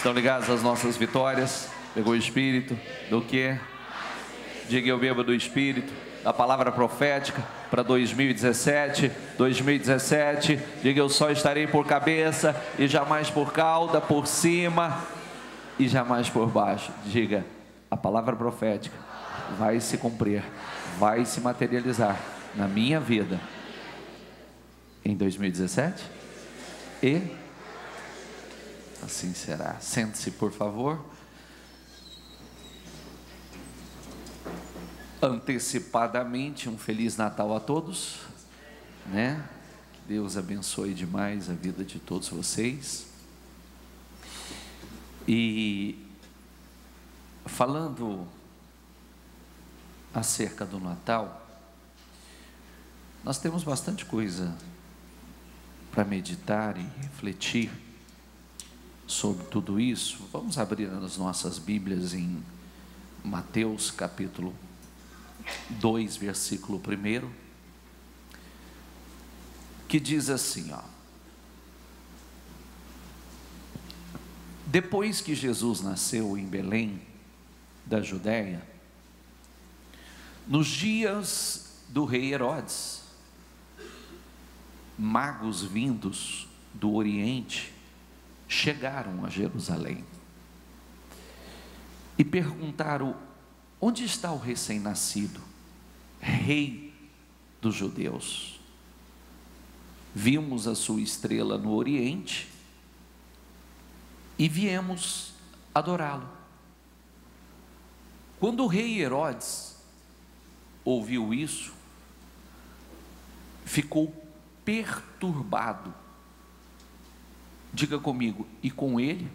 Estão ligados às nossas vitórias? Pegou o Espírito do quê? Diga: eu bebo do Espírito, da palavra profética para 2017. 2017, diga: eu só estarei por cabeça e jamais por cauda, por cima e jamais por baixo. Diga: a palavra profética vai se cumprir, vai se materializar na minha vida em 2017 e assim será. Sente-se, por favor. Antecipadamente, um Feliz Natal a todos, né? Que Deus abençoe demais a vida de todos vocês. E falando acerca do Natal, nós temos bastante coisa para meditar e refletir sobre tudo isso. Vamos abrir as nossas Bíblias em Mateus capítulo 2, versículo 1, que diz assim, ó: depois que Jesus nasceu em Belém da Judéia, nos dias do rei Herodes, magos vindos do Oriente chegaram a Jerusalém e perguntaram: onde está o recém-nascido, rei dos judeus? Vimos a sua estrela no Oriente e viemos adorá-lo. Quando o rei Herodes ouviu isso, ficou perturbado. Diga comigo: e com ele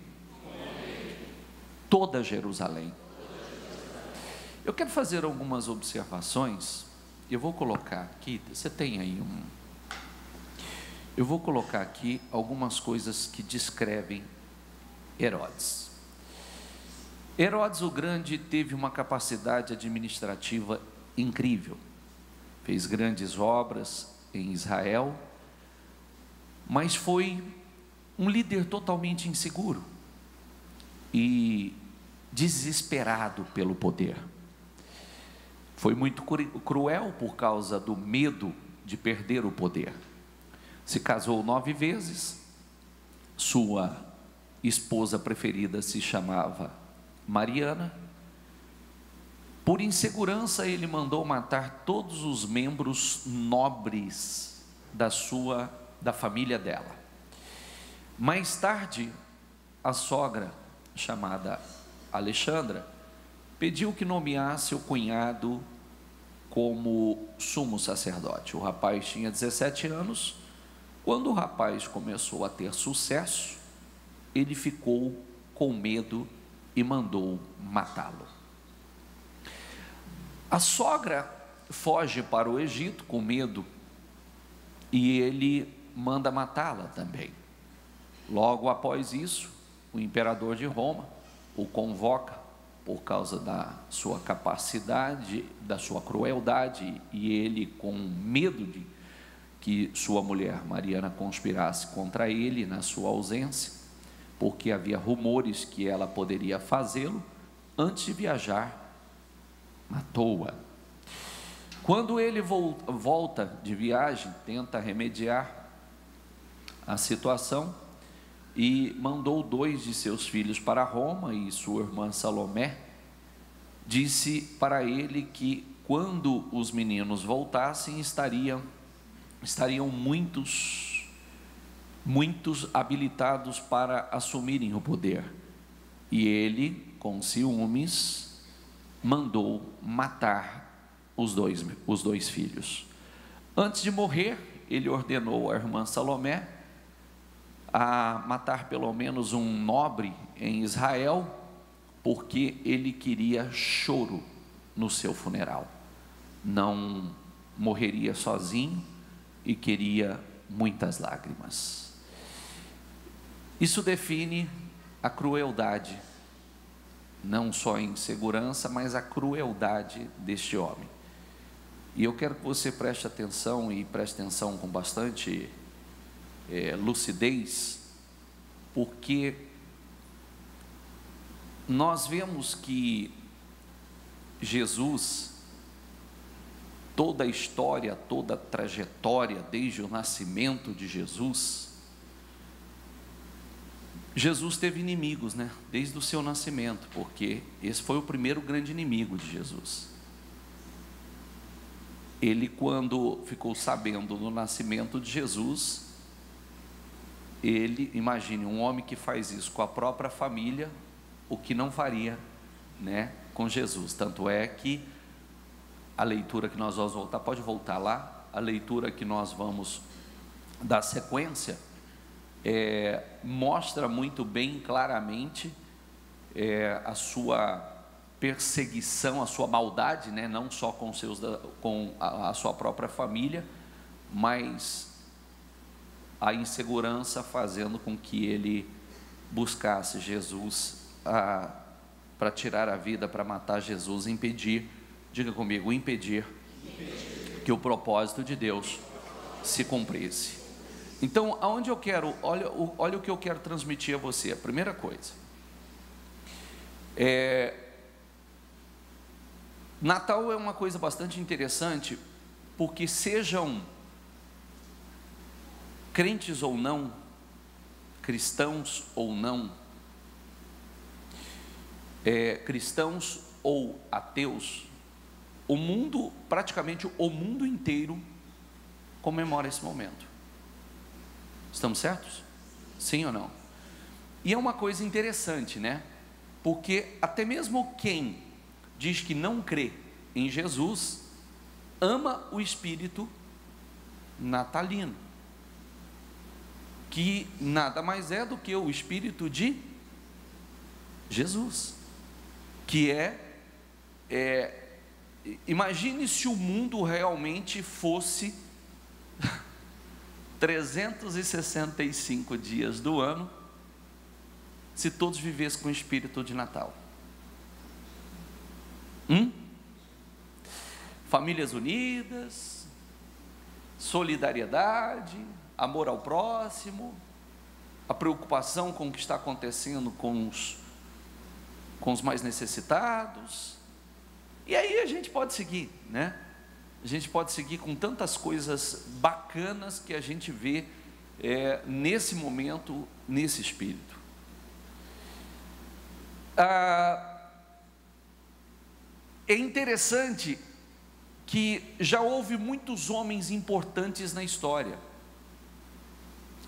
toda Jerusalém. Eu quero fazer algumas observações. Eu vou colocar aqui, você tem aí eu vou colocar aqui algumas coisas que descrevem Herodes. Herodes o Grande teve uma capacidade administrativa incrível, fez grandes obras em Israel, mas foi um líder totalmente inseguro e desesperado pelo poder. Foi muito cruel por causa do medo de perder o poder. Se casou 9 vezes, sua esposa preferida se chamava Mariana. Por insegurança, ele mandou matar todos os membros nobres da família dela. Mais tarde, a sogra, chamada Alexandra, pediu que nomeasse o cunhado como sumo sacerdote. O rapaz tinha 17 anos. Quando o rapaz começou a ter sucesso, ele ficou com medo e mandou matá-lo. A sogra foge para o Egito com medo e ele manda matá-la também. Logo após isso, o imperador de Roma o convoca por causa da sua capacidade, da sua crueldade, e ele, com medo de que sua mulher Mariana conspirasse contra ele na sua ausência, porque havia rumores que ela poderia fazê-lo, antes de viajar, matou-a. Quando ele volta de viagem, tenta remediar a situação e mandou 2 de seus filhos para Roma, e sua irmã Salomé disse para ele que quando os meninos voltassem estariam muitos habilitados para assumirem o poder, e ele, com ciúmes, mandou matar os dois filhos. Antes de morrer, ele ordenou a irmã Salomé a matar pelo menos um nobre em Israel, porque ele queria choro no seu funeral. Não morreria sozinho e queria muitas lágrimas. Isso define a crueldade, não só a insegurança, mas a crueldade deste homem. E eu quero que você preste atenção, e preste atenção com bastante lucidez, porque nós vemos que Jesus, toda a história, toda a trajetória, desde o nascimento de Jesus, Jesus teve inimigos, né? Desde o seu nascimento, porque esse foi o primeiro grande inimigo de Jesus. Ele, quando ficou sabendo do nascimento de Jesus, ele, imagine, um homem que faz isso com a própria família, o que não faria, né, com Jesus. Tanto é que a leitura que nós vamos voltar, pode voltar lá, a leitura que nós vamos dar sequência, mostra muito bem, claramente, a sua perseguição, a sua maldade, né? Não só com a sua própria família, mas a insegurança fazendo com que ele buscasse Jesus para tirar a vida, para matar Jesus, impedir, diga comigo, impedir que o propósito de Deus se cumprisse. Então, aonde eu quero, olha o que eu quero transmitir a você. A primeira coisa, Natal é uma coisa bastante interessante, porque sejam crentes ou não, cristãos ou não, cristãos ou ateus, o mundo, praticamente o mundo inteiro comemora esse momento. Estamos certos? Sim ou não? E é uma coisa interessante, né? Porque até mesmo quem diz que não crê em Jesus, ama o espírito natalino, que nada mais é do que o espírito de Jesus, que imagine se o mundo realmente fosse 365 dias do ano, se todos vivessem com o espírito de Natal. Famílias unidas, solidariedade, amor ao próximo, a preocupação com o que está acontecendo com os mais necessitados, e aí a gente pode seguir, né? A gente pode seguir com tantas coisas bacanas que a gente vê nesse momento, nesse espírito. É interessante que já houve muitos homens importantes na história,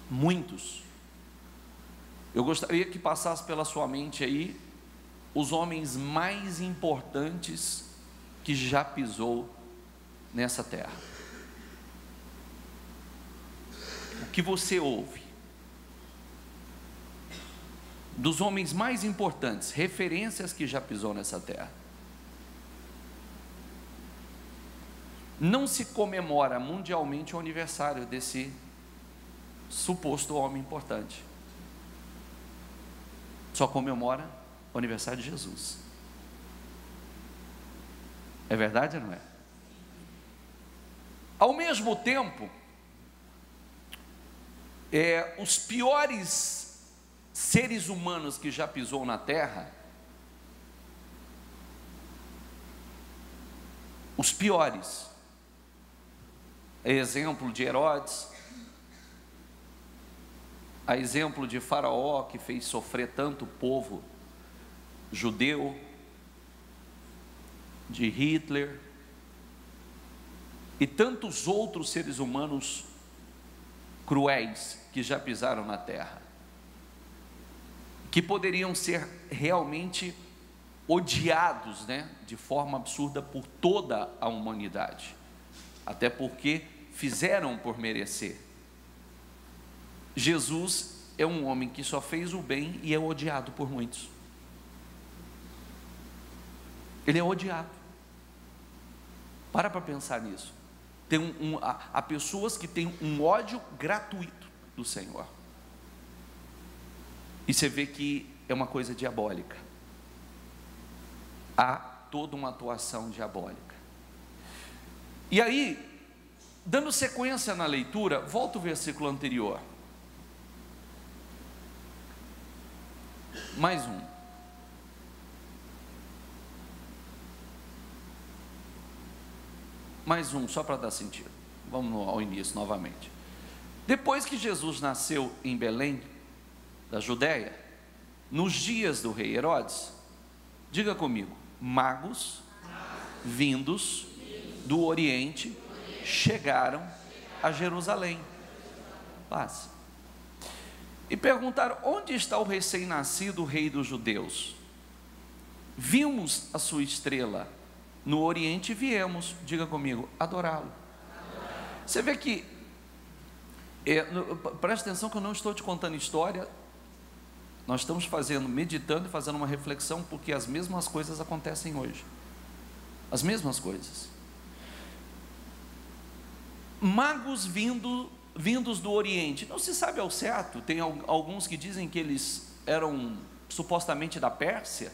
muitos. Eu gostaria que passasse pela sua mente aí os homens mais importantes que já pisou nessa terra. O que você ouve dos homens mais importantes, referências que já pisou nessa terra? Não se comemora mundialmente o aniversário desse suposto homem importante, só comemora o aniversário de Jesus. É verdade ou não é? Ao mesmo tempo, os piores seres humanos que já pisou na terra, os piores, exemplo de Herodes, a exemplo de Faraó, que fez sofrer tanto o povo judeu, de Hitler, e tantos outros seres humanos cruéis que já pisaram na terra, que poderiam ser realmente odiados, né, de forma absurda por toda a humanidade, até porque fizeram por merecer. Jesus é um homem que só fez o bem e é odiado por muitos. Ele é odiado. Para pensar nisso. Há pessoas que têm um ódio gratuito do Senhor, e você vê que é uma coisa diabólica. Há toda uma atuação diabólica. E aí, dando sequência na leitura, volta o versículo anterior, mais um. Mais um, só para dar sentido. Vamos ao início novamente. Depois que Jesus nasceu em Belém, da Judéia, nos dias do rei Herodes, diga comigo, magos vindos do Oriente chegaram a Jerusalém. Paz. E perguntaram: onde está o recém-nascido rei dos judeus? Vimos a sua estrela no Oriente e viemos, diga comigo, adorá-lo. Você vê que, presta atenção que eu não estou te contando história, nós estamos meditando e fazendo uma reflexão, porque as mesmas coisas acontecem hoje, as mesmas coisas. Magos vindos do Oriente, não se sabe ao certo, tem alguns que dizem que eles eram supostamente da Pérsia,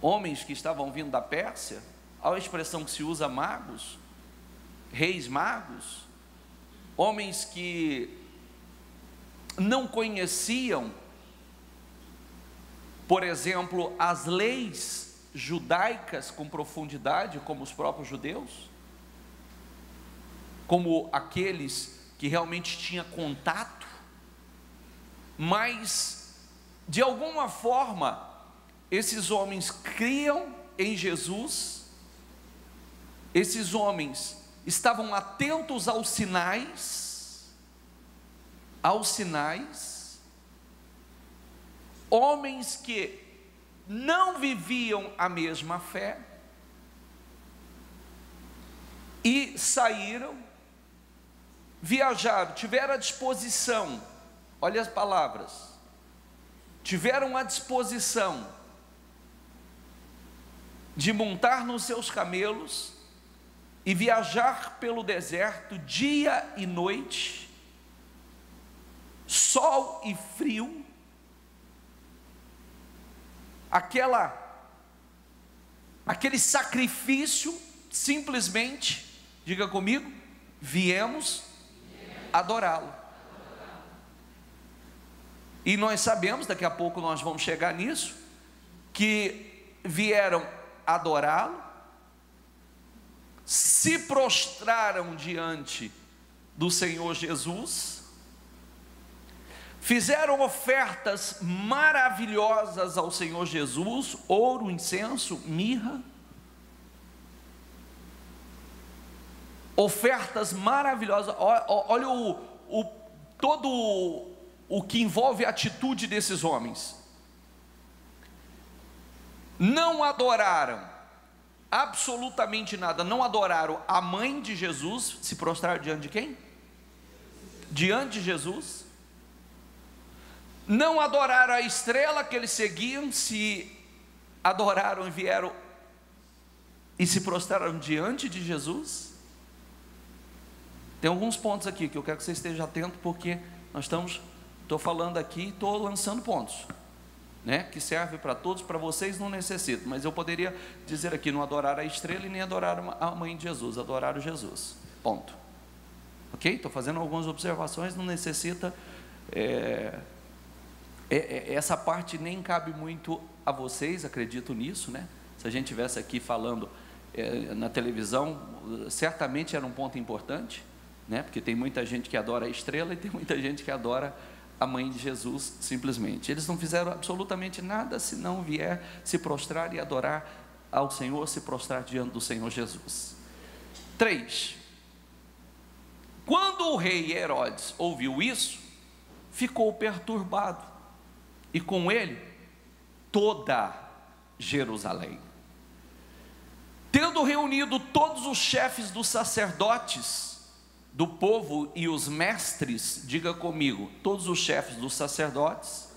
homens que estavam vindo da Pérsia. A expressão que se usa, magos, reis magos, homens que não conheciam, por exemplo, as leis judaicas com profundidade, como os próprios judeus, como aqueles que realmente tinham contato, mas de alguma forma esses homens criam em Jesus, esses homens estavam atentos aos sinais, homens que não viviam a mesma fé, e saíram, viajaram, tiveram a disposição, olha as palavras, tiveram a disposição de montar nos seus camelos e viajar pelo deserto dia e noite, sol e frio, aquele sacrifício, simplesmente, diga comigo, viemos adorá-lo. E nós sabemos, daqui a pouco nós vamos chegar nisso, que vieram adorá-lo, se prostraram diante do Senhor Jesus, fizeram ofertas maravilhosas ao Senhor Jesus, ouro, incenso, mirra, ofertas maravilhosas. Olha todo o que envolve a atitude desses homens. Não adoraram absolutamente nada, não adoraram a mãe de Jesus, se prostraram diante de quem? Diante de Jesus. Não adoraram a estrela que eles seguiam, se adoraram e vieram e se prostraram diante de Jesus. Tem alguns pontos aqui que eu quero que você esteja atento, porque nós estou falando aqui, estou lançando pontos, né, que serve para todos, para vocês não necessito, mas eu poderia dizer aqui: não adoraram a estrela e nem adoraram a mãe de Jesus, adoraram Jesus, ponto. Ok? Estou fazendo algumas observações, não necessita, essa parte nem cabe muito a vocês, acredito nisso, né? Se a gente estivesse aqui falando na televisão, certamente era um ponto importante, né? Porque tem muita gente que adora a estrela e tem muita gente que adora a mãe de Jesus, simplesmente. Eles não fizeram absolutamente nada senão vier se prostrar e adorar ao Senhor, se prostrar diante do Senhor Jesus. 3. Quando o rei Herodes ouviu isso, ficou perturbado, e com ele toda Jerusalém. Tendo reunido todos os chefes dos sacerdotes do povo e os mestres, diga comigo, todos os chefes dos sacerdotes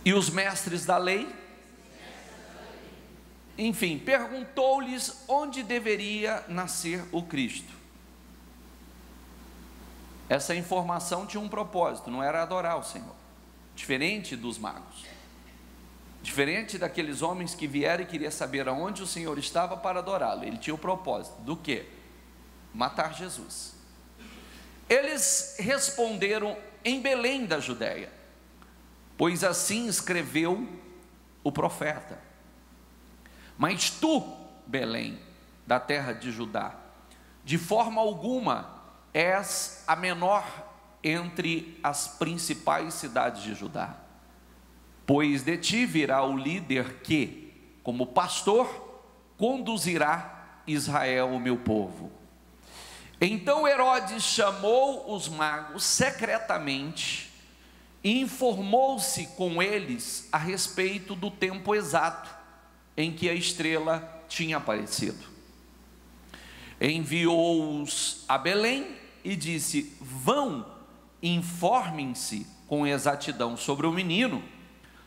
e os mestres da lei, enfim, perguntou-lhes onde deveria nascer o Cristo. Essa informação tinha um propósito, não era adorar o Senhor, diferente dos magos, diferente daqueles homens que vieram e queriam saber aonde o Senhor estava para adorá-lo. Ele tinha o propósito do quê? Matar Jesus. Eles responderam: em Belém da Judéia, pois assim escreveu o profeta. Mas tu, Belém, da terra de Judá, de forma alguma és a menor entre as principais cidades de Judá, pois de ti virá o líder que, como pastor, conduzirá Israel, o meu povo. Então Herodes chamou os magos secretamente e informou-se com eles a respeito do tempo exato em que a estrela tinha aparecido. Enviou-os a Belém e disse: vão, informem-se com exatidão sobre o menino.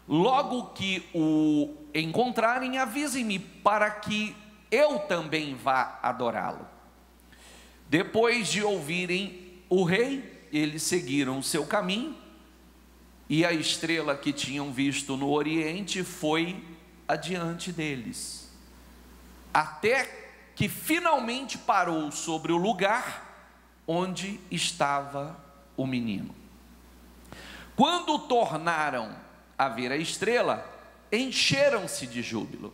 Logo que o encontrarem, avisem-me, para que eu também vá adorá-lo. Depois de ouvirem o rei, eles seguiram o seu caminho, e a estrela que tinham visto no oriente foi adiante deles, até que finalmente parou sobre o lugar onde estava o menino. Quando tornaram a ver a estrela, encheram-se de júbilo,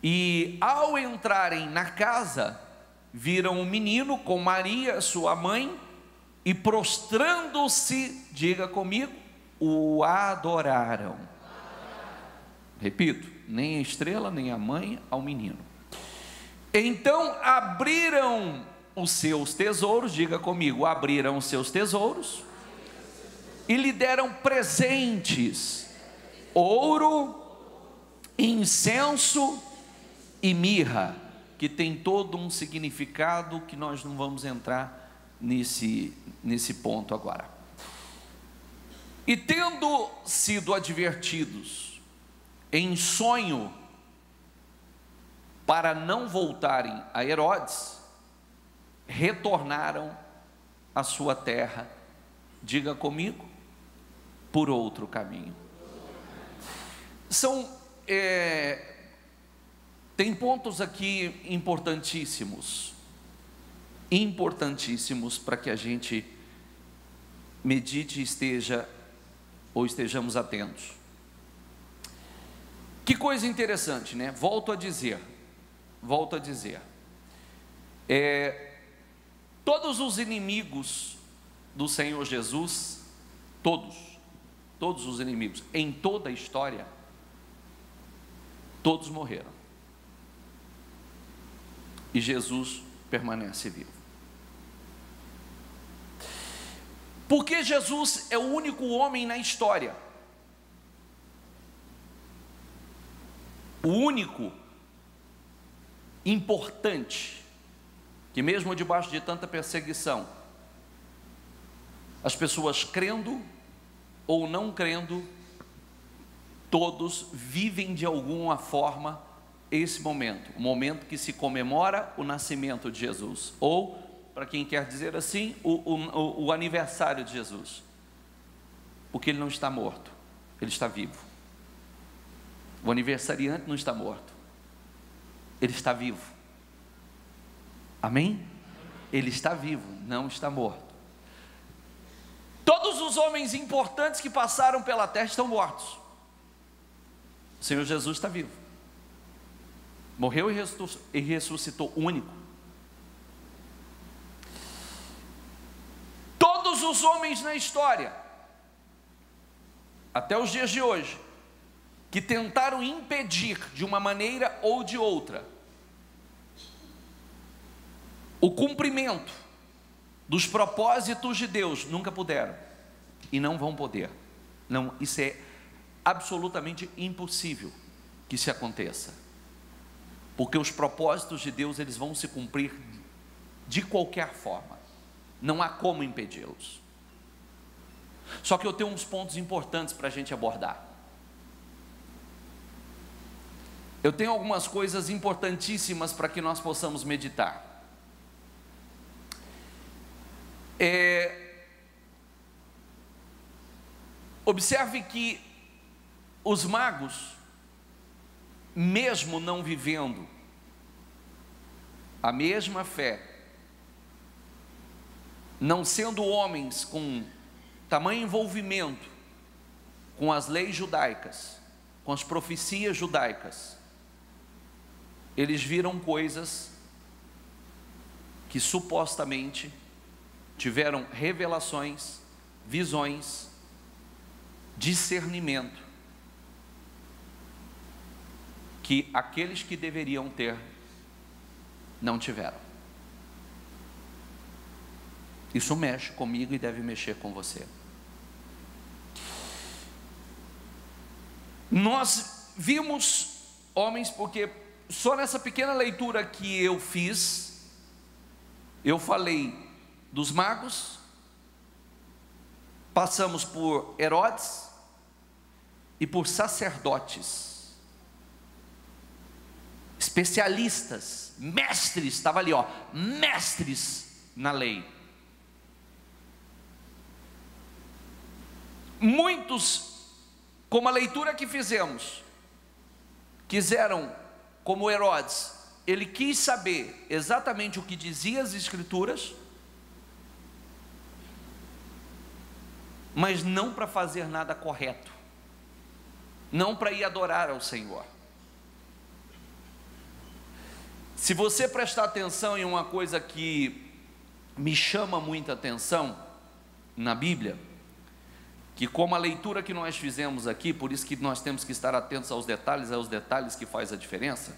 e ao entrarem na casa, viram o menino com Maria, sua mãe, e prostrando-se, diga comigo, o adoraram. Repito, nem a estrela, nem a mãe ao menino. Então abriram os seus tesouros, diga comigo, abriram os seus tesouros, e lhe deram presentes: ouro, incenso e mirra, que tem todo um significado que nós não vamos entrar nesse ponto agora. E tendo sido advertidos em sonho para não voltarem a Herodes, retornaram à sua terra, diga comigo, por outro caminho. Tem pontos aqui importantíssimos para que a gente medite e estejamos atentos. Que coisa interessante, né? Volto a dizer, todos os inimigos do Senhor Jesus, todos os inimigos, em toda a história, todos morreram, e Jesus permanece vivo. Porque Jesus é o único homem na história, o único importante, que mesmo debaixo de tanta perseguição, as pessoas crendo ou não crendo, todos vivem de alguma forma esse momento, o momento que se comemora o nascimento de Jesus, ou, para quem quer dizer assim, o aniversário de Jesus, porque ele não está morto, ele está vivo. O aniversariante não está morto, ele está vivo. Amém? Ele está vivo, não está morto. Todos os homens importantes que passaram pela terra estão mortos. O Senhor Jesus está vivo, morreu e ressuscitou, único. Todos os homens na história, até os dias de hoje, que tentaram impedir de uma maneira ou de outra o cumprimento dos propósitos de Deus, nunca puderam e não vão poder. Não, isso é absolutamente impossível que isso aconteça, porque os propósitos de Deus, eles vão se cumprir de qualquer forma, não há como impedi-los. Só que eu tenho uns pontos importantes para a gente abordar. Eu tenho algumas coisas importantíssimas para que nós possamos meditar. Observe que os magos, mesmo não vivendo a mesma fé, não sendo homens com tamanho envolvimento com as leis judaicas, com as profecias judaicas, eles viram coisas que supostamente tiveram revelações, visões, discernimento, que aqueles que deveriam ter, não tiveram. Isso mexe comigo e deve mexer com você. Nós vimos homens, porque só nessa pequena leitura que eu fiz, eu falei dos magos, passamos por Herodes e por sacerdotes, especialistas, mestres, estava ali, ó, mestres na lei. Muitos, como a leitura que fizemos, quiseram, como Herodes, ele quis saber exatamente o que dizia as Escrituras, mas não para fazer nada correto, não para ir adorar ao Senhor. Se você prestar atenção em uma coisa que me chama muita atenção na Bíblia, que como a leitura que nós fizemos aqui, por isso que nós temos que estar atentos aos detalhes, é os detalhes que faz a diferença.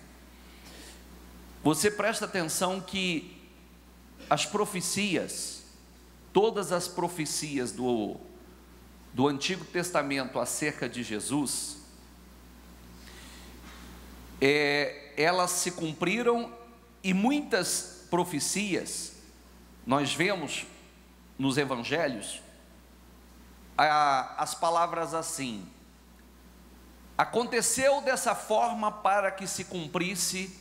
Você presta atenção que as profecias, todas as profecias do Antigo Testamento acerca de Jesus, elas se cumpriram, e muitas profecias, nós vemos nos evangelhos, as palavras assim: aconteceu dessa forma para que se cumprisse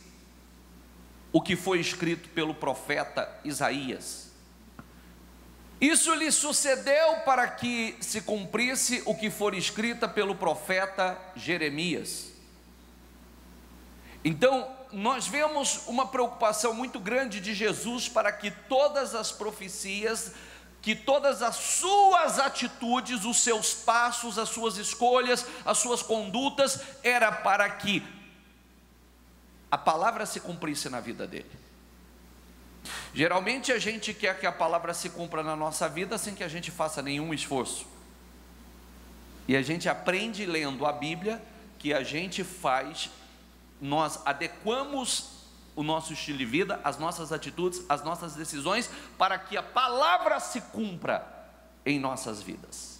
o que foi escrito pelo profeta Isaías. Isso lhe sucedeu para que se cumprisse o que for escrito pelo profeta Jeremias. Então, nós vemos uma preocupação muito grande de Jesus para que todas as profecias, que todas as suas atitudes, os seus passos, as suas escolhas, as suas condutas, era para que a palavra se cumprisse na vida dele. Geralmente a gente quer que a palavra se cumpra na nossa vida sem que a gente faça nenhum esforço. E a gente aprende lendo a Bíblia que a gente faz, nós adequamos o nosso estilo de vida, as nossas atitudes, as nossas decisões, para que a palavra se cumpra em nossas vidas.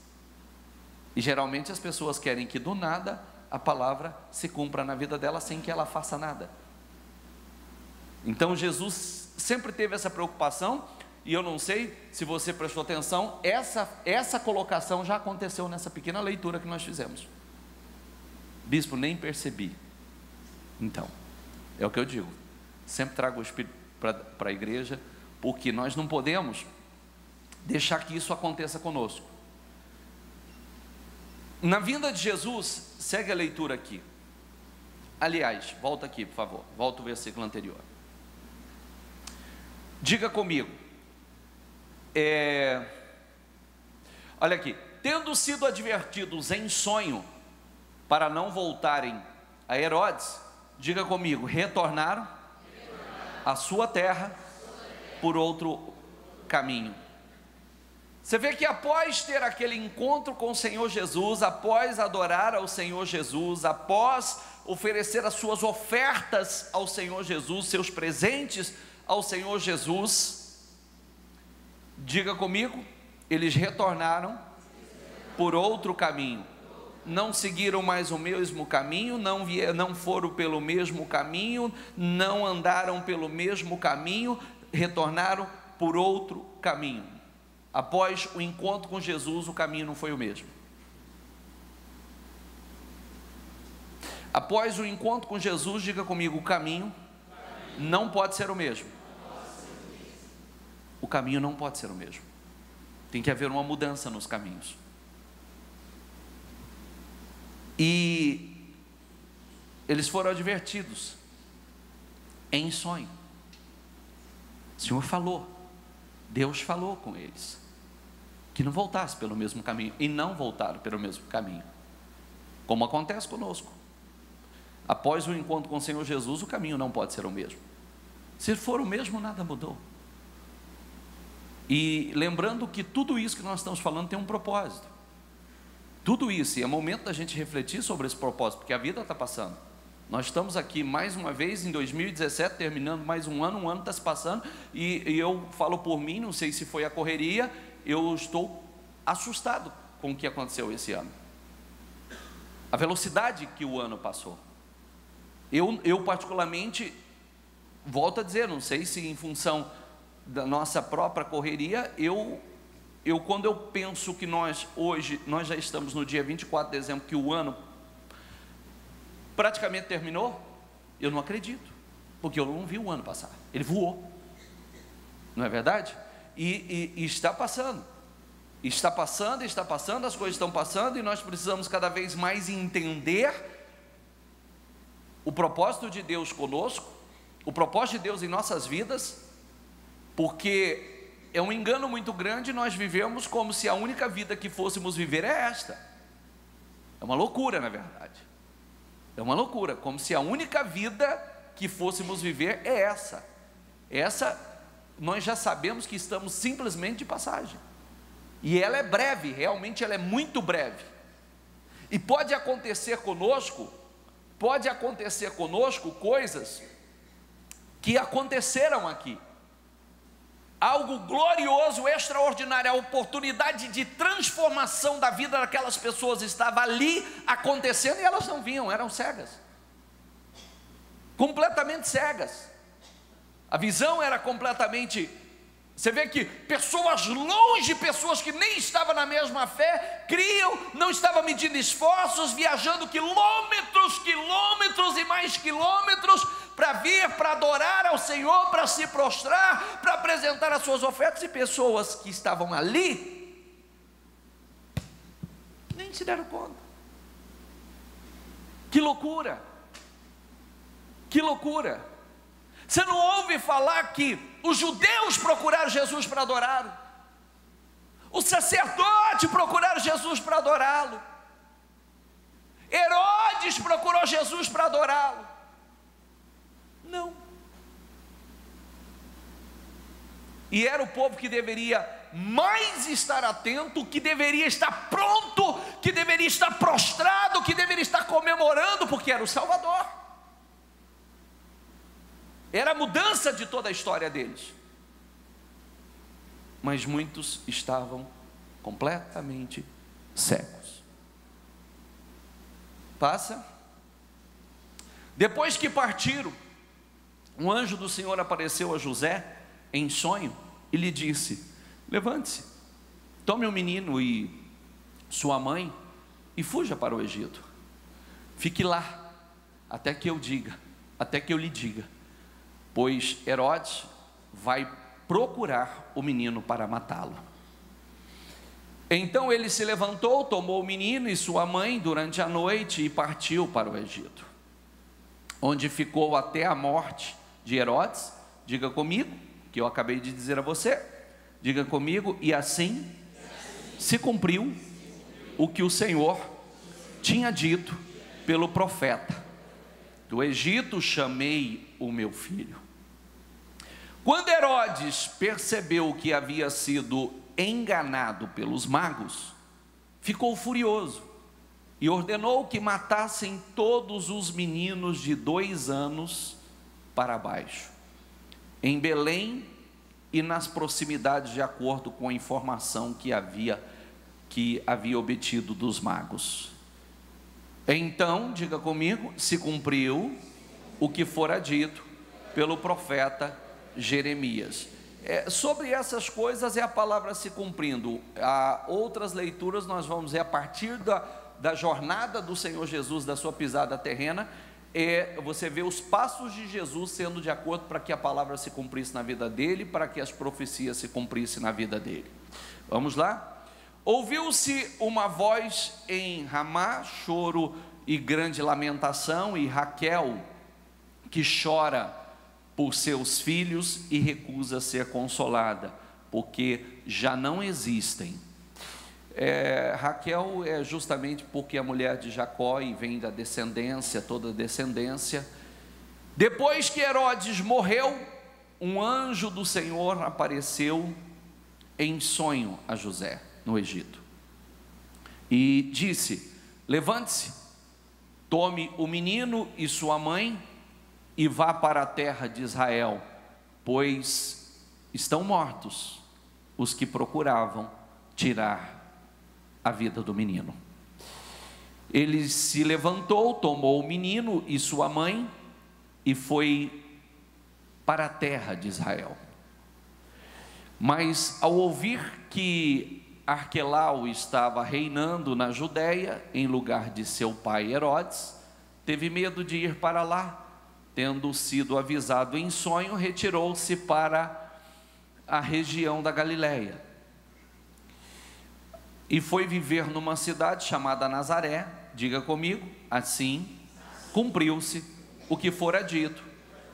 E geralmente as pessoas querem que do nada a palavra se cumpra na vida dela sem que ela faça nada. Então Jesus sempre teve essa preocupação, e eu não sei se você prestou atenção, essa colocação já aconteceu nessa pequena leitura que nós fizemos. Bispo, nem percebi. Então, é o que eu digo, sempre trago o Espírito para a igreja, porque nós não podemos deixar que isso aconteça conosco. Na vinda de Jesus, segue a leitura aqui. Aliás, volta aqui, por favor, volta o versículo anterior. Diga comigo, olha aqui: tendo sido advertidos em sonho para não voltarem a Herodes, diga comigo, retornaram à sua terra por outro caminho. Você vê que após ter aquele encontro com o Senhor Jesus, após adorar ao Senhor Jesus, após oferecer as suas ofertas ao Senhor Jesus, seus presentes ao Senhor Jesus, diga comigo, eles retornaram por outro caminho. Não seguiram mais o mesmo caminho, não foram pelo mesmo caminho, não andaram pelo mesmo caminho, retornaram por outro caminho. Após o encontro com Jesus, o caminho não foi o mesmo. Após o encontro com Jesus, diga comigo, o caminho não pode ser o mesmo. O caminho não pode ser o mesmo. Tem que haver uma mudança nos caminhos. E eles foram advertidos em sonho. O Senhor falou, Deus falou com eles, que não voltasse pelo mesmo caminho, e não voltaram pelo mesmo caminho, como acontece conosco. Após o encontro com o Senhor Jesus, o caminho não pode ser o mesmo. Se for o mesmo, nada mudou. E lembrando que tudo isso que nós estamos falando tem um propósito. Tudo isso, e é momento da gente refletir sobre esse propósito, porque a vida está passando. Nós estamos aqui mais uma vez em 2017, terminando mais um ano está se passando, e eu falo por mim, não sei se foi a correria, eu estou assustado com o que aconteceu esse ano. A velocidade que o ano passou. Eu particularmente, volto a dizer, não sei se em função da nossa própria correria, quando eu penso que hoje já estamos no dia 24 de dezembro, que o ano praticamente terminou, eu não acredito, porque eu não vi o ano passar, ele voou, não é verdade? E está passando, as coisas estão passando, e nós precisamos cada vez mais entender o propósito de Deus conosco, o propósito de Deus em nossas vidas, porque é um engano muito grande nós vivemos como se a única vida que fôssemos viver é esta. É uma loucura, na verdade. É uma loucura, como se a única vida que fôssemos viver é essa. Essa, nós já sabemos que estamos simplesmente de passagem. E ela é breve, realmente ela é muito breve. E pode acontecer conosco coisas que aconteceram aqui. Algo glorioso, extraordinário, a oportunidade de transformação da vida daquelas pessoas estava ali acontecendo, e elas não viam, eram cegas, completamente cegas. A visão era completamente... Você vê que pessoas longe, pessoas que nem estavam na mesma fé, criam, não estavam medindo esforços, viajando quilômetros e mais quilômetros, para vir, para adorar ao Senhor, para se prostrar, para apresentar as suas ofertas, e pessoas que estavam ali, nem se deram conta. Que loucura! Que loucura! Você não ouve falar que os judeus procuraram Jesus para adorá-lo, o sacerdote procuraram Jesus para adorá-lo, Herodes procurou Jesus para adorá-lo? Não. E era o povo que deveria mais estar atento, que deveria estar pronto, que deveria estar prostrado, que deveria estar comemorando, porque era o Salvador. Era a mudança de toda a história deles. Mas muitos estavam completamente cegos. Passa. Depois que partiram, um anjo do Senhor apareceu a José em sonho e lhe disse: levante-se, tome o menino e sua mãe e fuja para o Egito. Fique lá até que eu lhe diga, pois Herodes vai procurar o menino para matá-lo. Então ele se levantou, tomou o menino e sua mãe durante a noite e partiu para o Egito, onde ficou até a morte de Herodes. Diga comigo, que eu acabei de dizer a você, diga comigo, e assim se cumpriu o que o Senhor tinha dito pelo profeta: do Egito chamei o meu filho. Quando Herodes percebeu que havia sido enganado pelos magos, ficou furioso e ordenou que matassem todos os meninos de 2 anos para baixo, em Belém e nas proximidades, de acordo com a informação que havia obtido dos magos. Então, diga comigo, se cumpriu o que fora dito pelo profeta Jeremias. Sobre essas coisas é a palavra se cumprindo. Outras leituras nós vamos ver a partir da jornada do Senhor Jesus, da sua pisada terrena, você vê os passos de Jesus sendo de acordo para que a palavra se cumprisse na vida dele, para que as profecias se cumprissem na vida dele. Vamos lá? Ouviu-se uma voz em Ramá, choro e grande lamentação, e Raquel que chora por seus filhos e recusa ser consolada, porque já não existem. Raquel é justamente porque a mulher de Jacó e vem da descendência, toda a descendência. Depois que Herodes morreu, um anjo do Senhor apareceu em sonho a José no Egito e disse: levante-se, tome o menino e sua mãe e vá para a terra de Israel, pois estão mortos os que procuravam tirar a vida do menino. Ele se levantou, tomou o menino e sua mãe e foi para a terra de Israel. Mas ao ouvir que Arquelau estava reinando na Judéia, em lugar de seu pai Herodes, teve medo de ir para lá. Tendo sido avisado em sonho, retirou-se para a região da Galileia e foi viver numa cidade chamada Nazaré. Diga comigo: assim cumpriu-se o que fora dito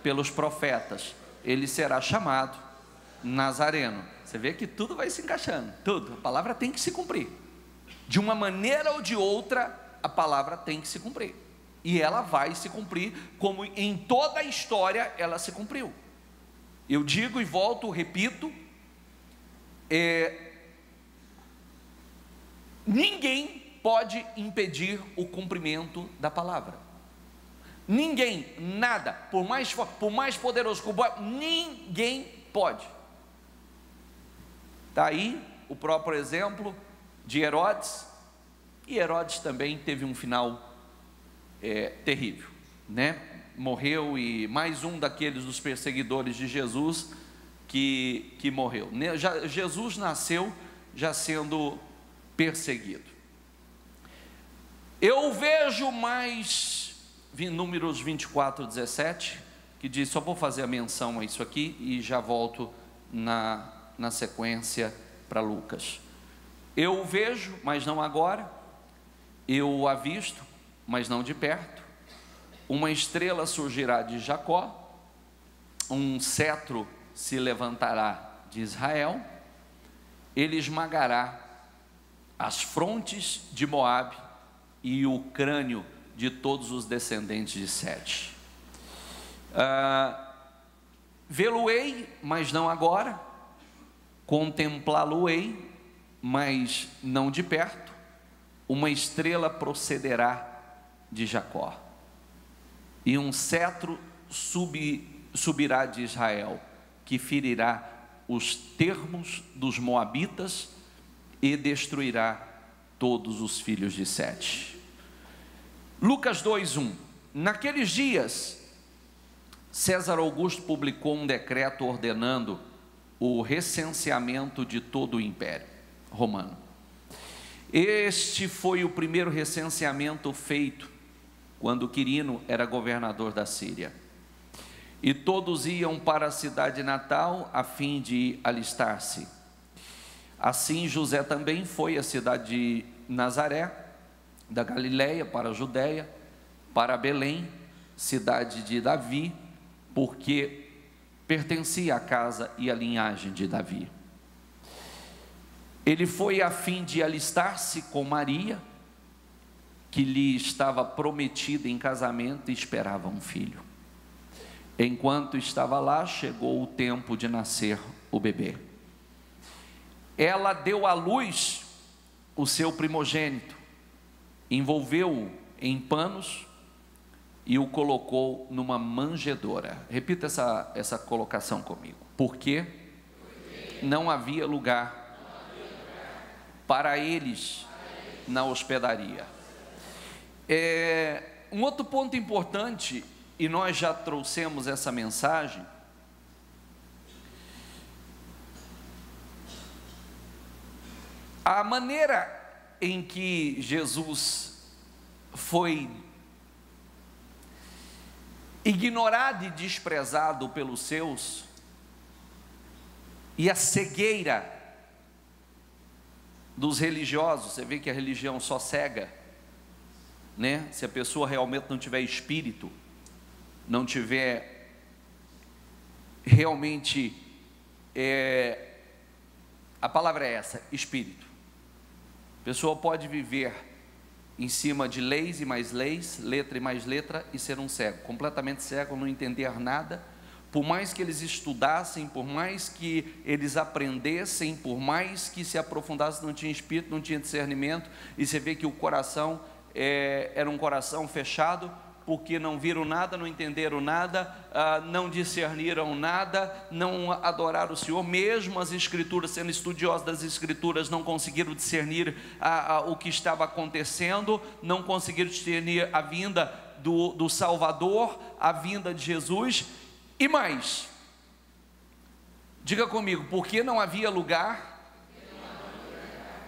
pelos profetas: ele será chamado Nazareno. Você vê que tudo vai se encaixando, tudo, a palavra tem que se cumprir, de uma maneira ou de outra, a palavra tem que se cumprir, e ela vai se cumprir, como em toda a história ela se cumpriu. Eu digo e volto, repito, ninguém pode impedir o cumprimento da palavra. Ninguém, nada, por mais poderoso que o ninguém pode. Está aí o próprio exemplo de Herodes, e Herodes também teve um final terrível, né? Morreu, e mais um daqueles dos perseguidores de Jesus que morreu. Jesus nasceu já sendo perseguido. Eu vejo mais Números 24, 17, que diz, só vou fazer a menção a isso aqui e já volto na sequência para Lucas. Eu o vejo, mas não agora, eu o avisto, mas não de perto. Uma estrela surgirá de Jacó, um cetro se levantará de Israel, ele esmagará as frontes de Moabe e o crânio de todos os descendentes de Sete. Vê-lo-ei, mas não agora, contemplá-lo-ei, mas não de perto. Uma estrela procederá de Jacó, e um cetro subirá de Israel, que ferirá os termos dos moabitas e destruirá todos os filhos de Sete. Lucas 2:1. Naqueles dias, César Augusto publicou um decreto ordenando o recenseamento de todo o Império Romano. Este foi o primeiro recenseamento feito quando Quirino era governador da Síria. E todos iam para a cidade natal a fim de alistar-se. Assim José também foi à cidade de Nazaré, da Galileia, para a Judéia, para Belém, cidade de Davi, porque pertencia à casa e à linhagem de Davi. Ele foi a fim de alistar-se com Maria, que lhe estava prometida em casamento e esperava um filho. Enquanto estava lá, chegou o tempo de nascer o bebê. Ela deu à luz o seu primogênito, envolveu-o em panos e o colocou numa manjedoura. Repita essa colocação comigo. Porque não havia lugar para eles na hospedaria. Um outro ponto importante, e nós já trouxemos essa mensagem, a maneira em que Jesus foi ignorado e desprezado pelos seus, e a cegueira dos religiosos. Você vê que a religião só cega, né? Se a pessoa realmente não tiver espírito, não tiver realmente, a palavra é essa, espírito. A pessoa pode viver em cima de leis e mais leis, letra e mais letra, e ser um cego, completamente cego, não entender nada. Por mais que eles estudassem, por mais que eles aprendessem, por mais que se aprofundassem, não tinha espírito, não tinha discernimento. E você vê que o coração era um coração fechado, porque não viram nada, não entenderam nada, não discerniram nada, não adoraram o Senhor. Mesmo as Escrituras, sendo estudiosos das Escrituras, não conseguiram discernir o que estava acontecendo, não conseguiram discernir a vinda do Salvador, a vinda de Jesus. E mais, diga comigo, porque não havia lugar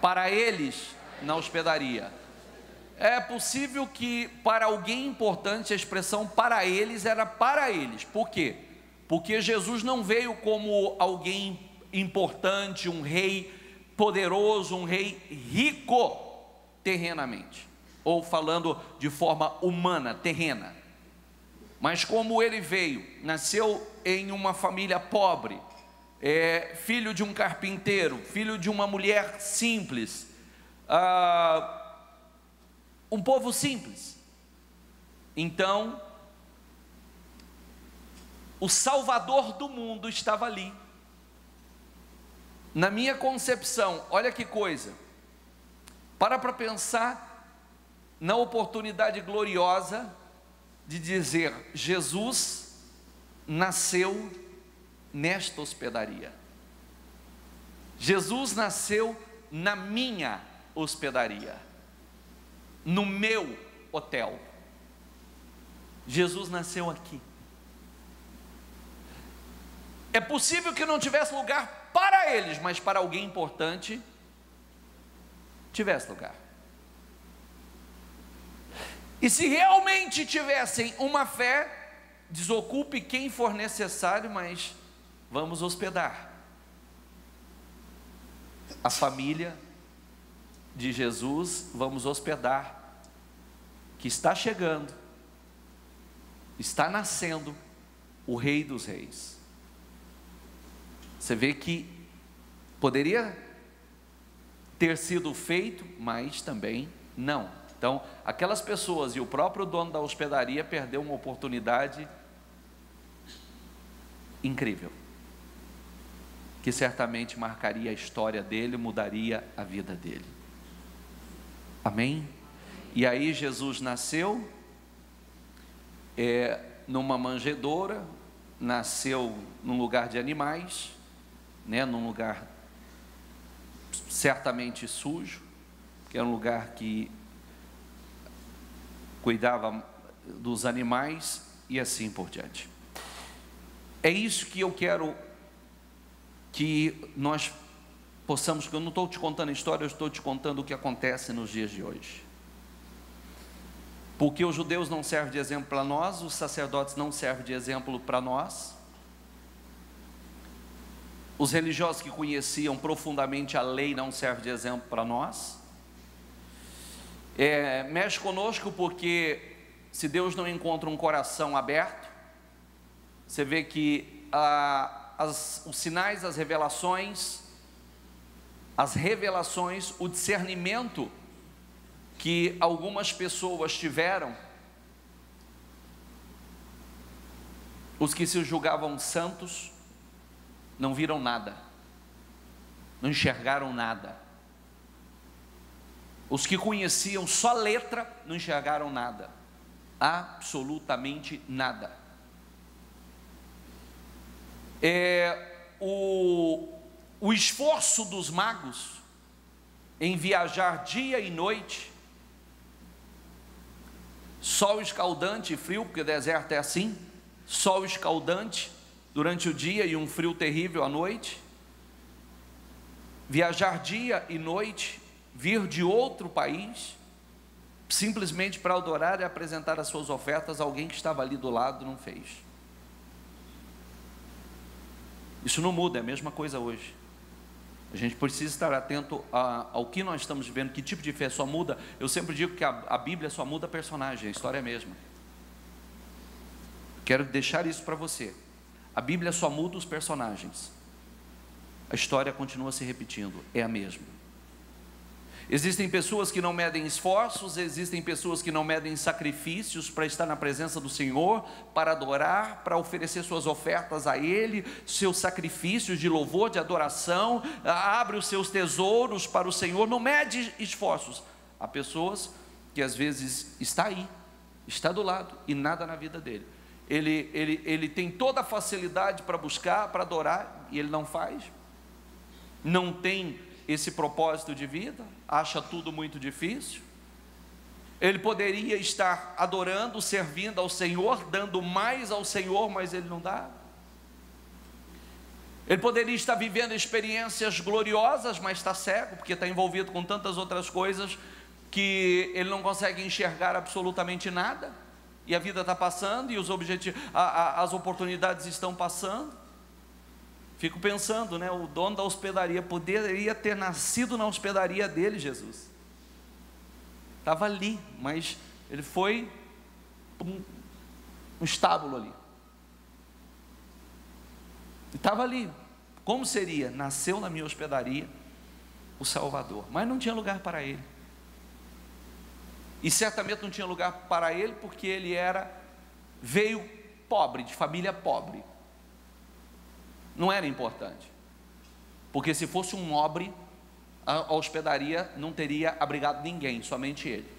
para eles na hospedaria. É possível que para alguém importante a expressão para eles era para eles. Por quê? Porque Jesus não veio como alguém importante, um rei poderoso, um rei rico terrenamente, ou falando de forma humana, terrena. Mas como ele veio, nasceu em uma família pobre, filho de um carpinteiro, filho de uma mulher simples, um povo simples. Então, o Salvador do mundo estava ali. Na minha concepção, olha que coisa, para pensar na oportunidade gloriosa de dizer: Jesus nasceu nesta hospedaria. Jesus nasceu na minha hospedaria, no meu hotel. Jesus nasceu aqui. É possível que não tivesse lugar para eles, mas para alguém importante tivesse lugar. E se realmente tivessem uma fé, desocupe quem for necessário, mas vamos hospedar a família de Jesus, vamos hospedar, que está chegando, está nascendo o Rei dos Reis. Você vê que poderia ter sido feito, mas também não. Então, aquelas pessoas e o próprio dono da hospedaria perdeu uma oportunidade incrível, que certamente marcaria a história dele, mudaria a vida dele. Amém? E aí Jesus nasceu numa manjedoura, nasceu num lugar de animais, num lugar certamente sujo, que era um lugar que cuidava dos animais e assim por diante. É isso que eu quero que nós possamos, porque eu não estou te contando a história, eu estou te contando o que acontece nos dias de hoje. Porque os judeus não servem de exemplo para nós, os sacerdotes não servem de exemplo para nós, os religiosos que conheciam profundamente a lei não servem de exemplo para nós. Mexe conosco porque se Deus não encontra um coração aberto, você vê que os sinais, as revelações, o discernimento que algumas pessoas tiveram, os que se julgavam santos, não viram nada, não enxergaram nada. Os que conheciam só letra, não enxergaram nada, absolutamente nada. O esforço dos magos em viajar dia e noite, sol escaldante e frio, porque o deserto é assim, sol escaldante durante o dia e um frio terrível à noite, viajar dia e noite, vir de outro país, simplesmente para adorar e apresentar as suas ofertas, alguém que estava ali do lado não fez. Isso não muda, é a mesma coisa hoje. A gente precisa estar atento ao que nós estamos vivendo, que tipo de fé só muda. Eu sempre digo que a Bíblia só muda personagem, a história é a mesma. Quero deixar isso para você. A Bíblia só muda os personagens, a história continua se repetindo, é a mesma. Existem pessoas que não medem esforços, existem pessoas que não medem sacrifícios para estar na presença do Senhor, para adorar, para oferecer suas ofertas a Ele, seus sacrifícios de louvor, de adoração, abre os seus tesouros para o Senhor, não mede esforços. Há pessoas que às vezes está aí, está do lado e nada na vida dele. Ele tem toda a facilidade para buscar, para adorar, e ele não faz, não tem esse propósito de vida, acha tudo muito difícil. Ele poderia estar adorando, servindo ao Senhor, dando mais ao Senhor, mas ele não dá. Ele poderia estar vivendo experiências gloriosas, mas está cego, porque está envolvido com tantas outras coisas, que ele não consegue enxergar absolutamente nada, e a vida está passando, e os objetivos, as oportunidades estão passando. Fico pensando, né, o dono da hospedaria poderia ter nascido na hospedaria dele, Jesus. Estava ali, mas ele foi para um estábulo ali. E estava ali. Como seria? Nasceu na minha hospedaria o Salvador, mas não tinha lugar para ele. E certamente não tinha lugar para ele porque ele veio pobre, de família pobre. Não era importante, porque se fosse um nobre, a hospedaria não teria abrigado ninguém, somente ele.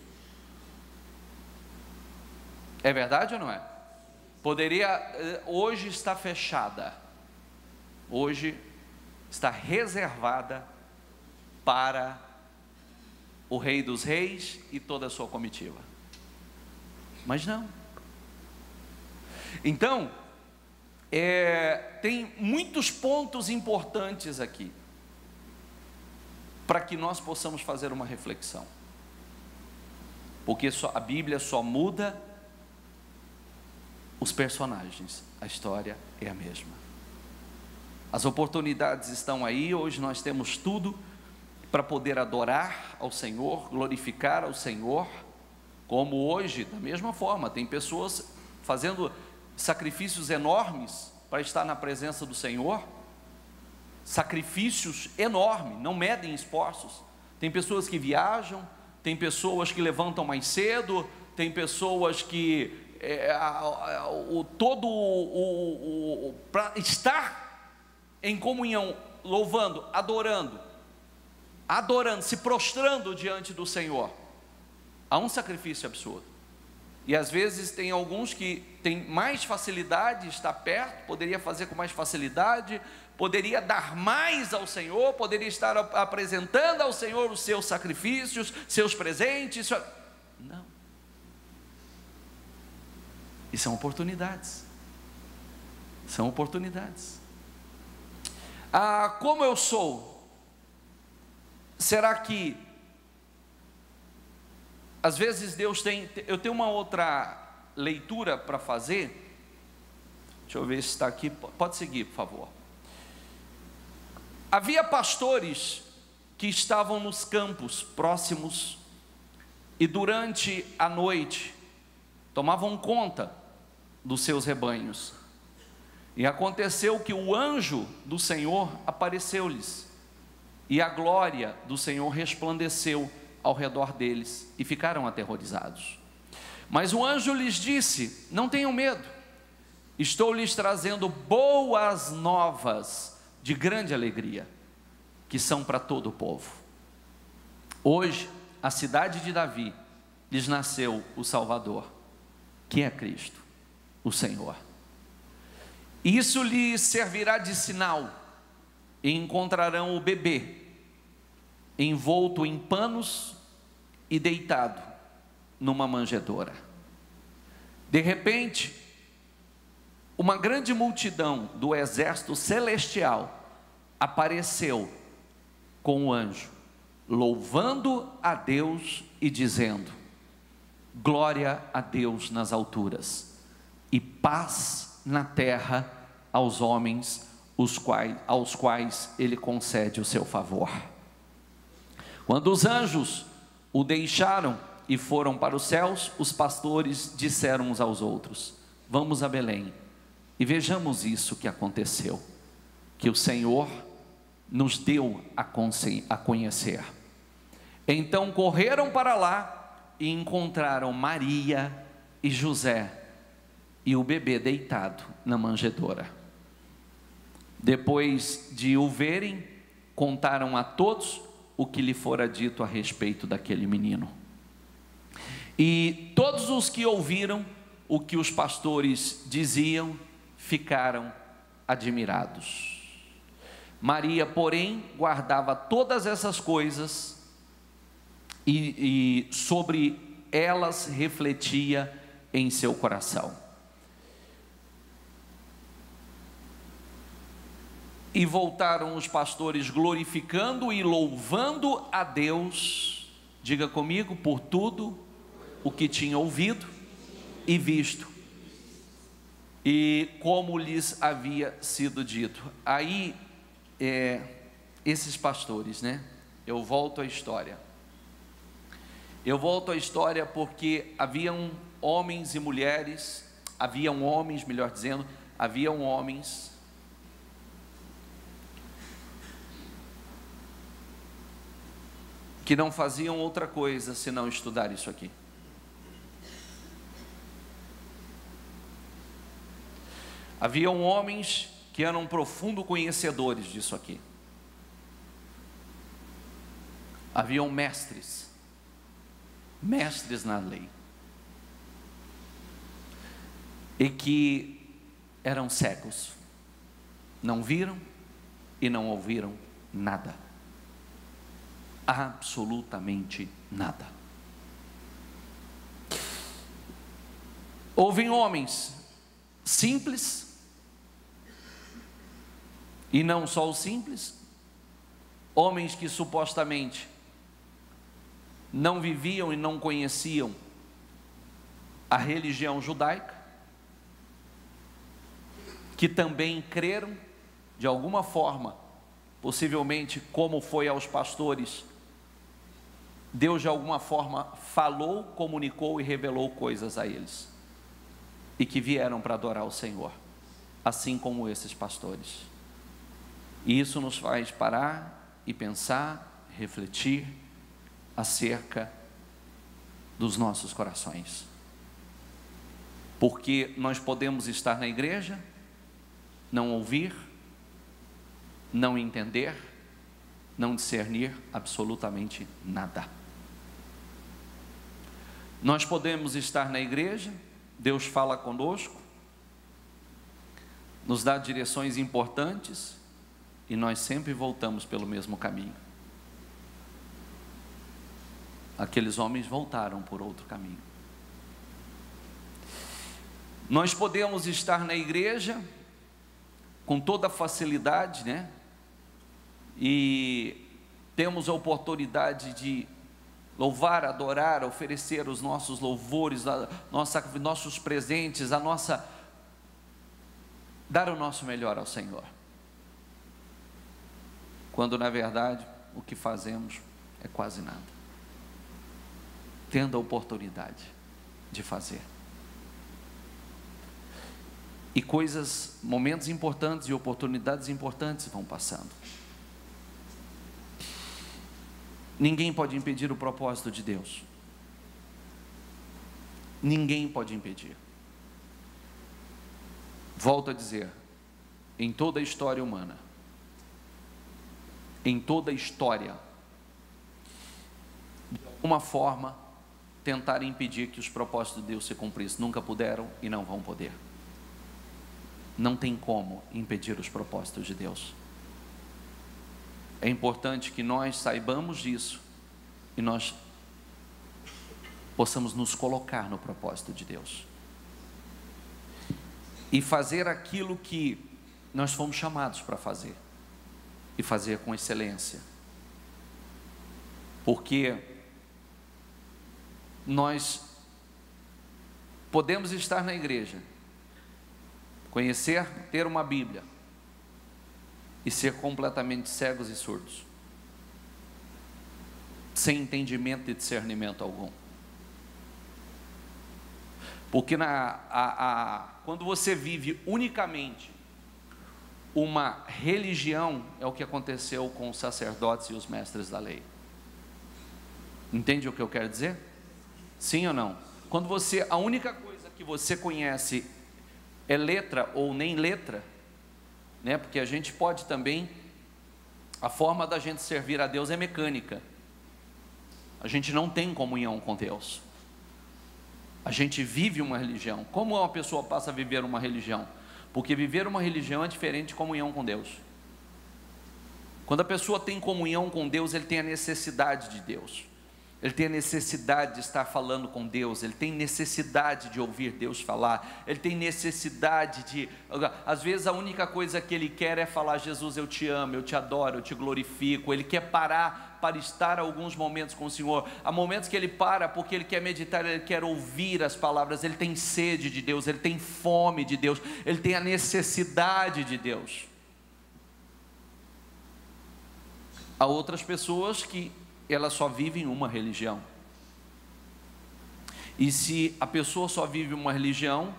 É verdade ou não é? Hoje está fechada, hoje está reservada para o Rei dos Reis e toda a sua comitiva, mas não. Então, tem muitos pontos importantes aqui, para que nós possamos fazer uma reflexão, porque a Bíblia só muda os personagens, a história é a mesma. As oportunidades estão aí, hoje nós temos tudo para poder adorar ao Senhor, glorificar ao Senhor, como hoje, da mesma forma, tem pessoas fazendo sacrifícios enormes para estar na presença do Senhor, sacrifícios enormes, não medem esforços. Tem pessoas que viajam, tem pessoas que levantam mais cedo, tem pessoas que para estar em comunhão, louvando, adorando, se prostrando diante do Senhor, há um sacrifício absurdo. E às vezes tem alguns que têm mais facilidade, está perto, poderia fazer com mais facilidade, poderia dar mais ao Senhor, poderia estar apresentando ao Senhor os seus sacrifícios, seus presentes. Não. E são oportunidades. São oportunidades. Como eu sou? Será que às vezes Deus eu tenho uma outra leitura para fazer, deixa eu ver se está aqui, pode seguir por favor. Havia pastores que estavam nos campos próximos, e durante a noite, tomavam conta dos seus rebanhos, e aconteceu que o anjo do Senhor apareceu-lhes, e a glória do Senhor resplandeceu ao redor deles, e ficaram aterrorizados. Mas o anjo lhes disse: não tenham medo, estou lhes trazendo boas novas de grande alegria, que são para todo o povo. Hoje, a cidade de Davi, lhes nasceu o Salvador, que é Cristo, o Senhor. Isso lhes servirá de sinal, e encontrarão o bebê envolto em panos e deitado numa manjedoura. De repente, uma grande multidão do exército celestial apareceu com o anjo, louvando a Deus e dizendo: glória a Deus nas alturas, e paz na terra aos homens aos quais Ele concede o seu favor. Quando os anjos o deixaram e foram para os céus, os pastores disseram uns aos outros: vamos a Belém e vejamos isso que aconteceu, que o Senhor nos deu a conhecer. Então correram para lá e encontraram Maria e José e o bebê deitado na manjedoura. Depois de o verem, contaram a todos o que lhe fora dito a respeito daquele menino. E todos os que ouviram o que os pastores diziam ficaram admirados. Maria, porém, guardava todas essas coisas e sobre elas refletia em seu coração. E voltaram os pastores glorificando e louvando a Deus, diga comigo, por tudo o que tinha ouvido e visto, e como lhes havia sido dito. Aí, esses pastores, né? Eu volto à história porque haviam homens e mulheres, haviam homens que não faziam outra coisa senão estudar isso aqui. Haviam homens que eram profundos conhecedores disso aqui. Haviam mestres na lei, e que eram cegos, não viram e não ouviram nada, absolutamente nada. Houve homens simples, e não só os simples, homens que supostamente não viviam e não conheciam a religião judaica, que também creram de alguma forma, possivelmente como foi aos pastores, Deus de alguma forma falou, comunicou e revelou coisas a eles, e que vieram para adorar o Senhor, assim como esses pastores. E isso nos faz parar e pensar, refletir acerca dos nossos corações, porque nós podemos estar na igreja, não ouvir, não entender, não discernir absolutamente nada. Nós podemos estar na igreja, Deus fala conosco, nos dá direções importantes, e nós sempre voltamos pelo mesmo caminho. Aqueles homens voltaram por outro caminho. Nós podemos estar na igreja com toda facilidade, né? E temos a oportunidade de louvar, adorar, oferecer os nossos louvores, nossos presentes, dar o nosso melhor ao Senhor, quando na verdade o que fazemos é quase nada, tendo a oportunidade de fazer. E momentos importantes e oportunidades importantes vão passando. Ninguém pode impedir o propósito de Deus. Ninguém pode impedir. Volto a dizer, em toda a história humana, em toda a história, de alguma forma, tentaram impedir que os propósitos de Deus se cumprissem. Nunca puderam e não vão poder. Não tem como impedir os propósitos de Deus. É importante que nós saibamos disso e nós possamos nos colocar no propósito de Deus e fazer aquilo que nós fomos chamados para fazer, e fazer com excelência, porque nós podemos estar na igreja, conhecer, ter uma Bíblia e ser completamente cegos e surdos, sem entendimento e discernimento algum. Porque quando você vive unicamente uma religião, é o que aconteceu com os sacerdotes e os mestres da lei. Entende o que eu quero dizer? Sim ou não? Quando a única coisa que você conhece é letra ou nem letra, né? Porque a gente pode também, a forma da gente servir a Deus é mecânica. A gente não tem comunhão com Deus. A gente vive uma religião. Como uma pessoa passa a viver uma religião? Porque viver uma religião é diferente de comunhão com Deus. Quando a pessoa tem comunhão com Deus, ele tem a necessidade de Deus. Ele tem a necessidade de estar falando com Deus, ele tem necessidade de ouvir Deus falar, ele tem necessidade de, às vezes a única coisa que ele quer é falar: Jesus, eu te amo, eu te adoro, eu te glorifico. Ele quer parar para estar alguns momentos com o Senhor. Há momentos que ele para porque ele quer meditar, ele quer ouvir as palavras, ele tem sede de Deus, ele tem fome de Deus, ele tem a necessidade de Deus. Há outras pessoas que elas só vivem uma religião. E se a pessoa só vive uma religião,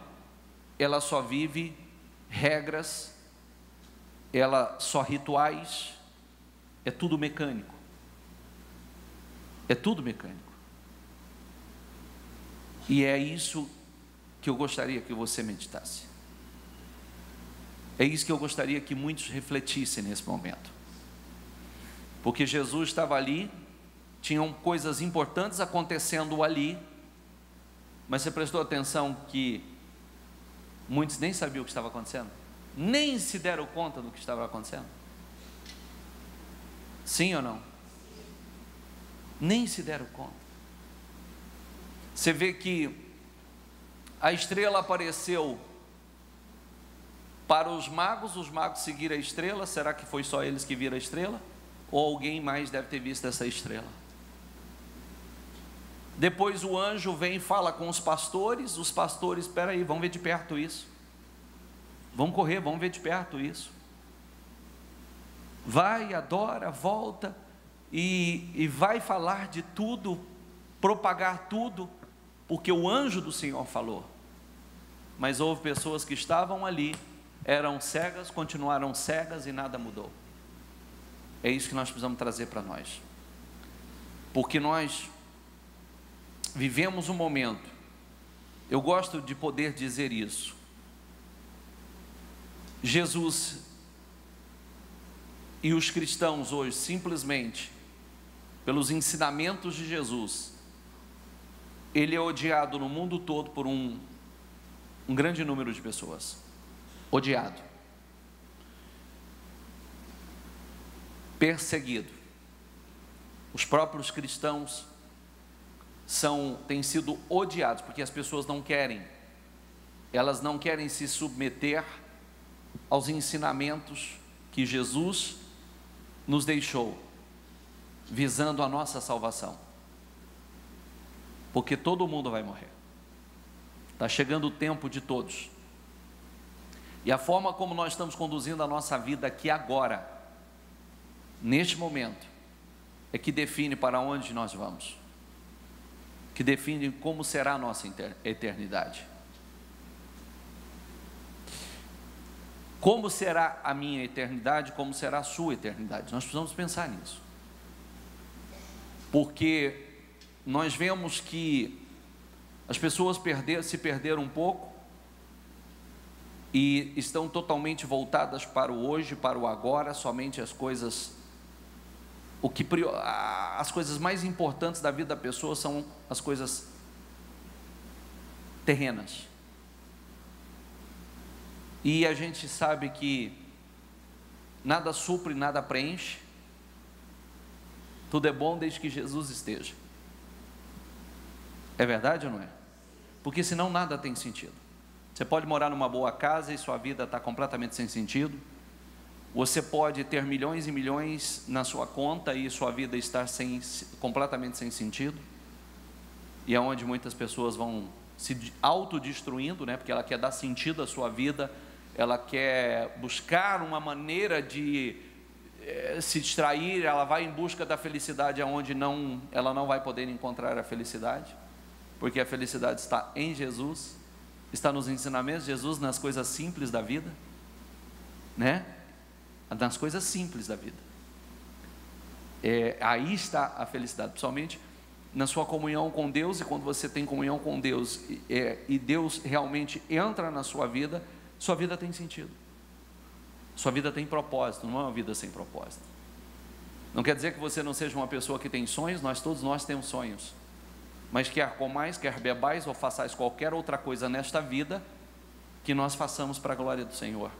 ela só vive regras, ela só rituais, é tudo mecânico. É tudo mecânico. E é isso que eu gostaria que você meditasse. É isso que eu gostaria que muitos refletissem nesse momento. Porque Jesus estava ali, tinham coisas importantes acontecendo ali, mas você prestou atenção que muitos nem sabiam o que estava acontecendo? Nem se deram conta do que estava acontecendo? Sim ou não? Nem se deram conta. Você vê que a estrela apareceu para os magos seguiram a estrela. Será que foi só eles que viram a estrela? Ou alguém mais deve ter visto essa estrela? Depois o anjo vem e fala com os pastores espera aí, vamos ver de perto isso, vamos correr, vamos ver de perto isso. Vai, adora, volta e vai falar de tudo, propagar tudo, porque o anjo do Senhor falou. Mas houve pessoas que estavam ali, eram cegas, continuaram cegas e nada mudou. É isso que nós precisamos trazer para nós, porque nós vivemos um momento, eu gosto de poder dizer isso, Jesus e os cristãos hoje, simplesmente pelos ensinamentos de Jesus, ele é odiado no mundo todo por um grande número de pessoas, odiado, perseguido. Os próprios cristãos têm sido odiados, porque as pessoas elas não querem se submeter aos ensinamentos que Jesus nos deixou, visando a nossa salvação, porque todo mundo vai morrer, está chegando o tempo de todos, e a forma como nós estamos conduzindo a nossa vida aqui agora, neste momento, é que define para onde nós vamos, que define como será a nossa eternidade. Como será a minha eternidade, como será a sua eternidade? Nós precisamos pensar nisso, porque nós vemos que as pessoas se perderam um pouco, e estão totalmente voltadas para o hoje, para o agora, somente as coisas mais importantes da vida da pessoa são as coisas terrenas. E a gente sabe que nada supre, nada preenche. Tudo é bom desde que Jesus esteja. É verdade ou não é? Porque senão nada tem sentido. Você pode morar numa boa casa e sua vida está completamente sem sentido. Você pode ter milhões e milhões na sua conta e sua vida estar completamente sem sentido. E é onde muitas pessoas vão se autodestruindo, né? Porque ela quer dar sentido à sua vida, ela quer buscar uma maneira de se distrair, ela vai em busca da felicidade aonde ela não vai poder encontrar a felicidade, porque a felicidade está em Jesus, está nos ensinamentos de Jesus, nas coisas simples da vida, né? Nas coisas simples da vida, aí está a felicidade, principalmente na sua comunhão com Deus, e quando você tem comunhão com Deus e Deus realmente entra na sua vida tem sentido, sua vida tem propósito, não é uma vida sem propósito. Não quer dizer que você não seja uma pessoa que tem sonhos, todos nós temos sonhos, mas quer comais, quer bebais ou façais qualquer outra coisa nesta vida, que nós façamos para a glória do Senhor.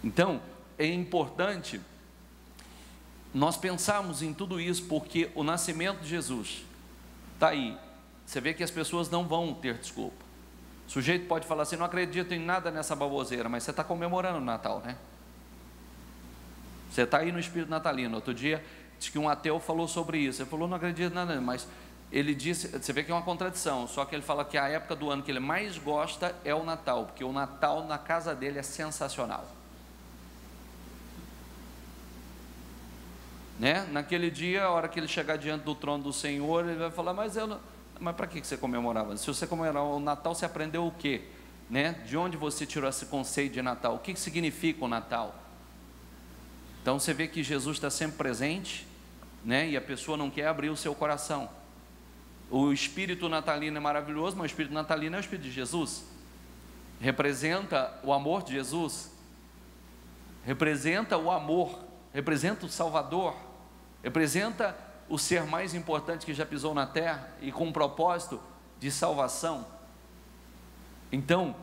Então, é importante nós pensarmos em tudo isso, porque o nascimento de Jesus está aí. Você vê que as pessoas não vão ter desculpa. O sujeito pode falar assim: não acredito em nada nessa baboseira, mas você está comemorando o Natal, né? Você está aí no espírito natalino. Outro dia, diz que um ateu falou sobre isso. Ele falou: não acredito em nada, mas ele disse, você vê que é uma contradição, só que ele fala que a época do ano que ele mais gosta é o Natal, porque o Natal na casa dele é sensacional, né? Naquele dia, a hora que ele chegar diante do trono do Senhor, ele vai falar: mas para que você comemorava? Se você comemorava o Natal, você aprendeu o quê? Né? De onde você tirou esse conceito de Natal? O que significa o Natal? Então você vê que Jesus está sempre presente, né? E a pessoa não quer abrir o seu coração. O espírito natalino é maravilhoso, mas o espírito natalino é o espírito de Jesus, representa o amor de Jesus, representa o amor, representa o Salvador, representa o ser mais importante que já pisou na terra, e com um propósito de salvação. Então,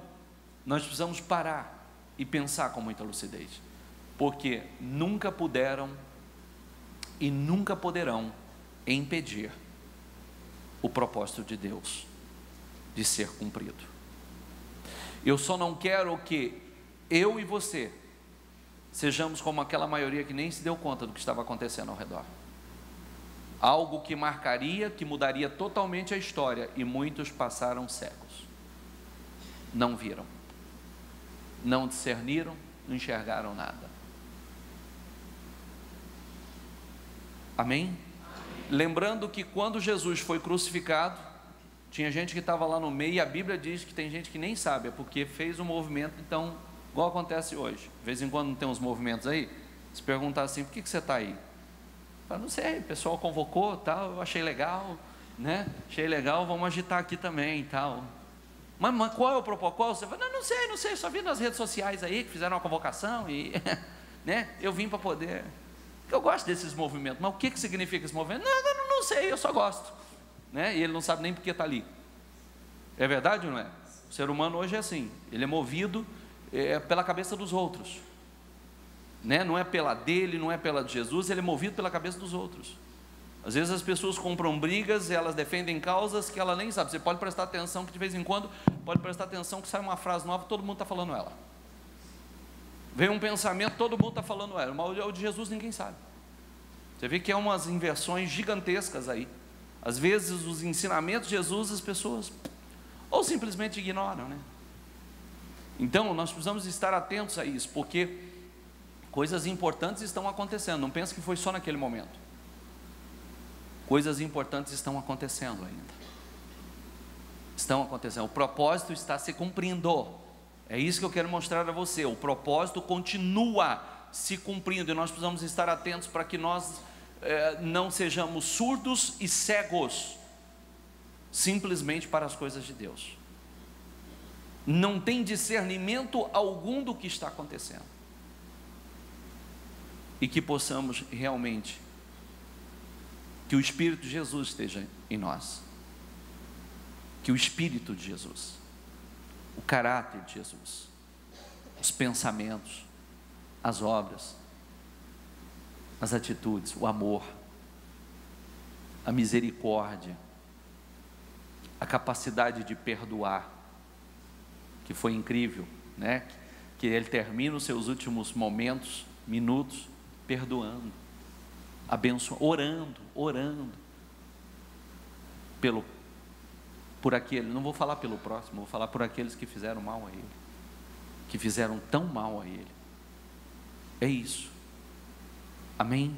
nós precisamos parar e pensar com muita lucidez, porque nunca puderam e nunca poderão impedir o propósito de Deus de ser cumprido. Eu só não quero que eu e você sejamos como aquela maioria que nem se deu conta do que estava acontecendo ao redor. Algo que marcaria, que mudaria totalmente a história, e muitos passaram cegos, não viram, não discerniram, não enxergaram nada. Amém? Lembrando que quando Jesus foi crucificado, tinha gente que estava lá no meio, e a Bíblia diz que tem gente que nem sabe, é porque fez um movimento. Então, igual acontece hoje, de vez em quando não tem uns movimentos aí, se perguntar assim: por que você está aí? Fala: não sei, o pessoal convocou, tal, eu achei legal, né? Achei legal, vamos agitar aqui também, tal. Mas qual é o propósito? Você fala: não sei, só vi nas redes sociais aí que fizeram uma convocação e né? Eu vim para poder. Eu gosto desses movimentos, mas o que significa esse movimento? Não sei, eu só gosto, né? E ele não sabe nem porque está ali. É verdade ou não é? O ser humano hoje é assim, ele é movido pela cabeça dos outros, né? Não é pela dele, não é pela de Jesus, ele é movido pela cabeça dos outros. Às vezes as pessoas compram brigas, elas defendem causas que ela nem sabe. Você pode prestar atenção que de vez em quando, pode prestar atenção que sai uma frase nova, todo mundo está falando ela. Vem um pensamento, todo mundo está falando ela, mas o de Jesus ninguém sabe. Você vê que é umas inversões gigantescas aí. Às vezes os ensinamentos de Jesus as pessoas ou simplesmente ignoram, né? Então nós precisamos estar atentos a isso, porque coisas importantes estão acontecendo. Não pense que foi só naquele momento. Coisas importantes estão acontecendo ainda. Estão acontecendo. O propósito está se cumprindo. É isso que eu quero mostrar a você. O propósito continua se cumprindo, e nós precisamos estar atentos para que nós não sejamos surdos e cegos simplesmente para as coisas de Deus. Não tem discernimento algum do que está acontecendo, e que possamos realmente, que o Espírito de Jesus esteja em nós, que o Espírito de Jesus, o caráter de Jesus, os pensamentos, as obras, as atitudes, o amor, a misericórdia, a capacidade de perdoar, que foi incrível, né? Que ele termina os seus últimos momentos, minutos, perdoando, abençoando, orando por aquele, não vou falar pelo próximo, vou falar por aqueles que fizeram mal a ele, que fizeram tão mal a ele. É isso. Amém?